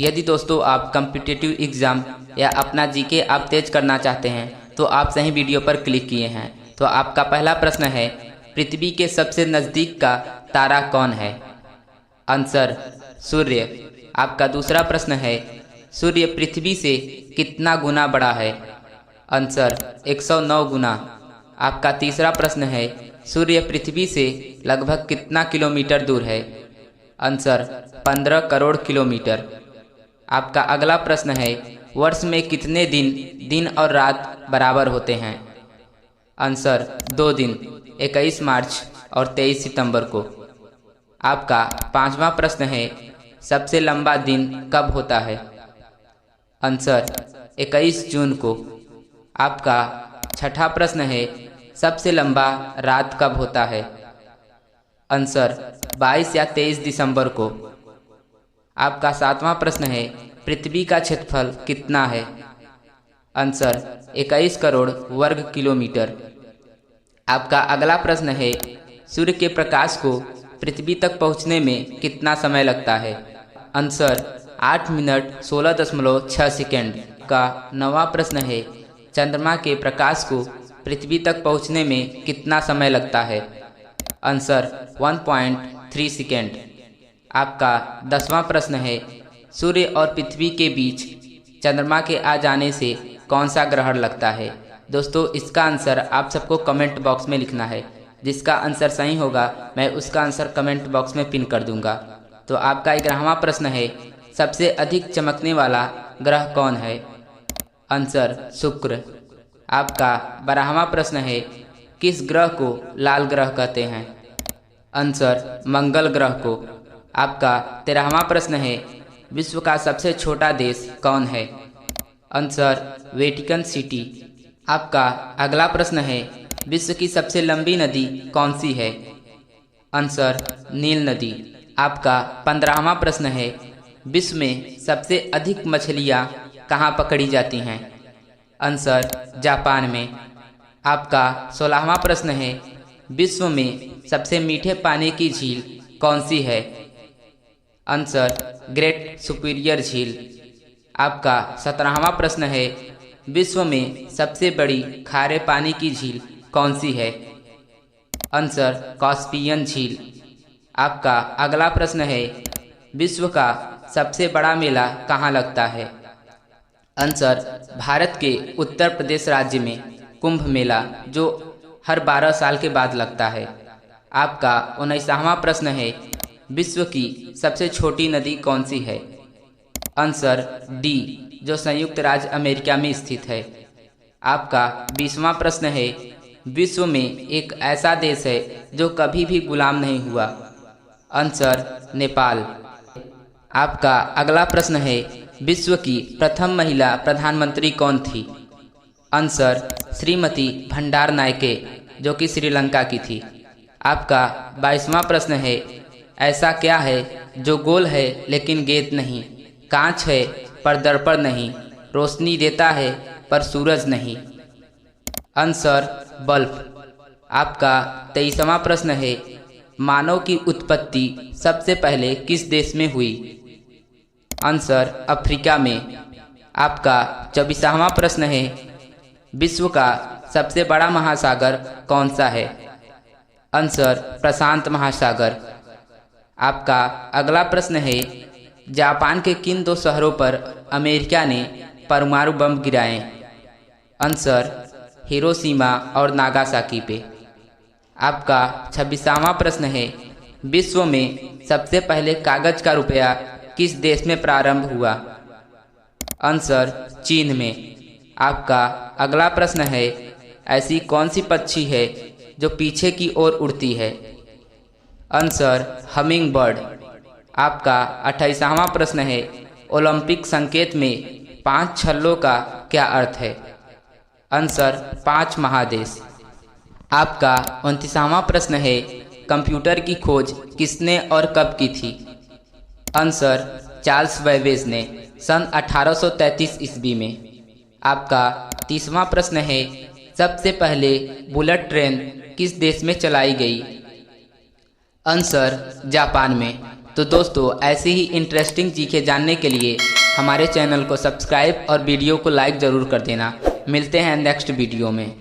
यदि दोस्तों आप कम्पिटिटिव एग्ज़ाम या अपना जीके आप तेज करना चाहते हैं तो आप सही वीडियो पर क्लिक किए हैं। तो आपका पहला प्रश्न है, पृथ्वी के सबसे नज़दीक का तारा कौन है? आंसर सूर्य। आपका दूसरा प्रश्न है, सूर्य पृथ्वी से कितना गुना बड़ा है? आंसर 109 गुना। आपका तीसरा प्रश्न है, सूर्य पृथ्वी से लगभग कितना किलोमीटर दूर है? Answer 15 crore kilometre. आपका अगला प्रश्न है, वर्ष में कितने दिन और रात बराबर होते हैं? आंसर 2 दिन, 21 मार्च और 23 सितंबर को। आपका पांचवा प्रश्न है, सबसे लंबा दिन कब होता है? आंसर 21 जून को। आपका छठा प्रश्न है, सबसे लंबा रात कब होता है? आंसर 22 या 23 दिसंबर को। आपका सातवां प्रश्न है, पृथ्वी का क्षेत्रफल कितना है? आंसर 21 करोड़ वर्ग किलोमीटर। आपका अगला प्रश्न है, सूर्य के प्रकाश को पृथ्वी तक पहुंचने में कितना समय लगता है? Answer 8 minute 16.6 second. का नौवां प्रश्न है, चंद्रमा के प्रकाश को पृथ्वी तक पहुंचने में कितना समय लगता है? Answer 1.3 second. आपका 10वां प्रश्न है, सूर्य और पृथ्वी के बीच चंद्रमा के आ जाने से कौन सा ग्रहण लगता है? दोस्तों इसका आंसर आप सबको कमेंट बॉक्स में लिखना है। जिसका आंसर सही होगा मैं उसका आंसर कमेंट बॉक्स में पिन कर दूंगा। तो आपका 11वां प्रश्न है, सबसे अधिक चमकने वाला ग्रह कौन है? आंसर शुक्र। आपका 12वां प्रश्न है, किस ग्रह को लाल ग्रह कहते हैं? आंसर मंगल ग्रह को। आपका 13वां प्रश्न है, विश्व का सबसे छोटा देश कौन है? Answer Vatican city. आपका अगला प्रश्न है, विश्व की सबसे लंबी नदी कौन सी है? आंसर नील नदी। आपका 15वां प्रश्न है, विश्व में सबसे अधिक मछलियाँ कहाँ पकड़ी जाती हैं? आंसर जापान में। आपका 16वां प्रश्न है, विश्व में सबसे मीठे पानी की झील कौन सी है? आंसर ग्रेट सुपीरियर झील। आपका 17वां प्रश्न है, विश्व में सबसे बड़ी खारे पानी की झील कौन सी है? आंसर कास्पियन झील। आपका अगला प्रश्न है, विश्व का सबसे बड़ा मेला कहाँ लगता है? आंसर भारत के उत्तर प्रदेश राज्य में कुंभ मेला, जो हर 12 साल के बाद लगता है। आपका 19वां प्रश्न है, विश्व की सबसे छोटी नदी कौन सी है? आंसर डी, जो संयुक्त राज्य अमेरिका में स्थित है। आपका 20वां प्रश्न है, विश्व में एक ऐसा देश है जो कभी भी गुलाम नहीं हुआ? आंसर नेपाल। आपका अगला प्रश्न है, विश्व की प्रथम महिला प्रधानमंत्री कौन थी? आंसर श्रीमती भंडार नायके, जो कि श्रीलंका की थी। आपका 22वां प्रश्न है, ऐसा क्या है जो गोल है लेकिन गेंद नहीं, कांच है पर दर्पण नहीं, रोशनी देता है पर सूरज नहीं? Answer bulb. आपका 23वां प्रश्न है, मानव की उत्पत्ति सबसे पहले किस देश में हुई? आंसर अफ्रीका में। आपका 24वां प्रश्न है, विश्व का सबसे बड़ा महासागर कौन सा है? आंसर प्रशांत महासागर। आपका अगला प्रश्न है, जापान के किन 2 शहरों पर अमेरिका ने परमाणु बम गिराए? आंसर हिरोशिमा और नागासाकी पे। आपका 26वां प्रश्न है, विश्व में सबसे पहले कागज का रुपया किस देश में प्रारंभ हुआ? आंसर चीन में। आपका अगला प्रश्न है, ऐसी कौन सी पक्षी है जो पीछे की ओर उड़ती है? Answer humming bird. आपका 28वां प्रश्न है, ओलंपिक संकेत में 5 छल्लों का क्या अर्थ है? आंसर 5 महादेश। आपका 29वां प्रश्न है, कंप्यूटर की खोज किसने और कब की थी? आंसर चार्ल्स बैबेज ने सन 1833 ईस्वी में। आपका 30वां प्रश्न है, सबसे पहले बुलेट ट्रेन किस देश में चलाई गई? आंसर जापान में। तो तो दोस्तों ऐसी ही इंटरेस्टिंग चीज़ें जानने के लिए हमारे चैनल को सब्सक्राइब और वीडियो को लाइक ज़रूर कर देना। मिलते हैं नेक्स्ट वीडियो में।